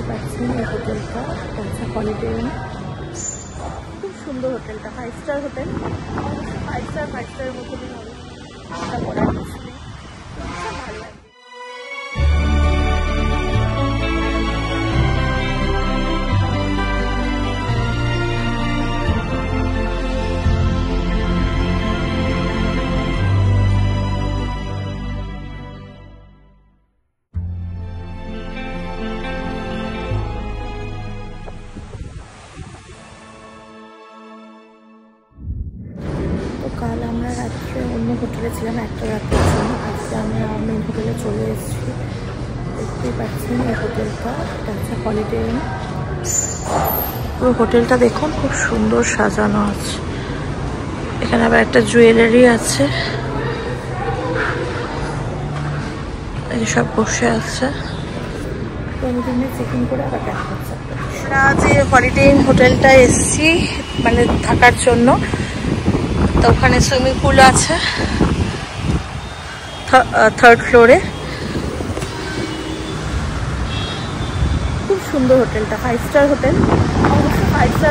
পাচ্ছেন এই হোটেলটা হলিডে ইন। খুব সুন্দর হোটেলটা, 5 স্টার হোটেল। 5 স্টারের মতনই হবে, এটা করার কিছু নেই, ভালো লাগবে। কাল আমরা রাত্রে অন্য হোটেলে ছিলাম একটা রাতের জন্য, আজকে আমরা মেন হোটেলে চলে এসেছি। দেখতেই পাচ্ছেন এই হোটেলটা, এটা হচ্ছে হলিডে ইন। পুরো হোটেলটা দেখুন, খুব সুন্দর সাজানো আছে। এখানে আবার একটা জুয়েলারি আছে, সব বসে আছে। চেকিং করে আবার দেখা হচ্ছে। আমরা যে হলিডে ইন হোটেলটা এসেছি মানে থাকার জন্য, তো ওখানে সুইমিং পুল আছে 3rd ফ্লোরে। খুব সুন্দর হোটেলটা, 5 স্টার হোটেল। অবশ্য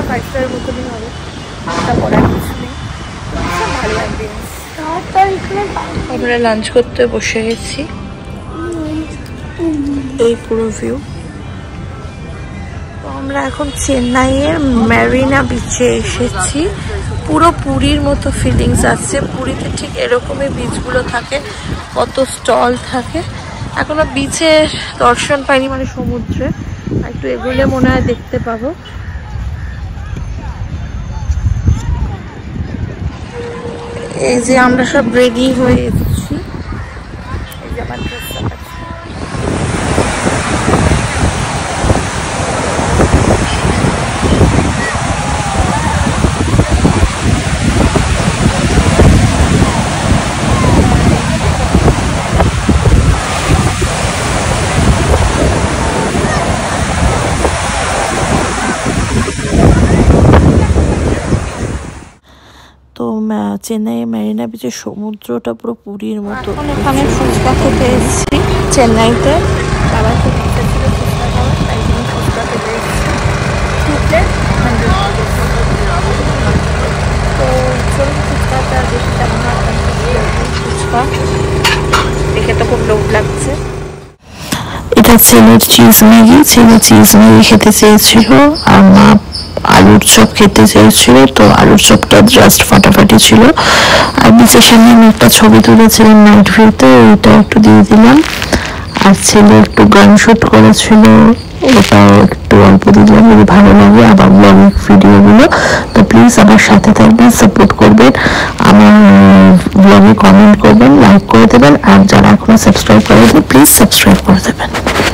5 স্টারের মতনই হবে, এটা করার কিছু নেই, ভালো লাগবে। আমরা লাঞ্চ করতে বসে গেছি, এই পুরো ভিউ। তো আমরা এখন চেন্নাইয়ের মেরিনা বিচে এসেছি। পুরো পুরীর মতো ফিলিংস আছে, পুরীতে ঠিক এরকমই বিচগুলো থাকে, কত স্টল থাকে। এখনো বিচে দর্শন পাইনি, মানে সমুদ্রে একটু এগুলো মনে হয় দেখতে পাবো। এই যে আমরা সব রেডি হয়ে এসেছি, এই যে আমার ড্রেসটা আছে। তো চেন্নাইয়ের মেরিনা বিচের সমুদ্রটা পুরো পুরীর মতো। এখানে ফুচকা খেতে এসেছি চেন্নাইতে, বাবার খুব ইচ্ছা ছিল ফুচকা খাওয়ার, তাই জন্য ফুচকা খেতে এসেছি। তো চলুন ফুচকাটা দেখি কেমন হয়। ফুচকা দেখে তো খুব লোভ লাগছে। এটা ছেলের চিজ ম্যাগি, ছেলে চিজ ম্যাগি খেতে চেয়েছিল আর মা আলুর চপ খেতে চেয়েছিল। তো আলুর চপটা জাস্ট ফাটাফাটি ছিল। আর বিচের সামনে আমি একটা ছবি তুলেছিলাম নাইট ভিউতে, ওইটা একটু দিয়ে দিলাম। আর ছেলে একটু গান শুট করেছিল, ওটাও একটু অল্প দিলাম। যদি ভালো লাগে আবার ব্লগিং ভিডিওগুলো, তো প্লিজ আমার সাথে থাকবেন, সাপোর্ট করবেন, আমার ব্লগে কমেন্ট করবেন, লাইক করে দেবেন। আর যারা এখনো সাবস্ক্রাইব করেনি প্লিজ সাবস্ক্রাইব করে দেবেন।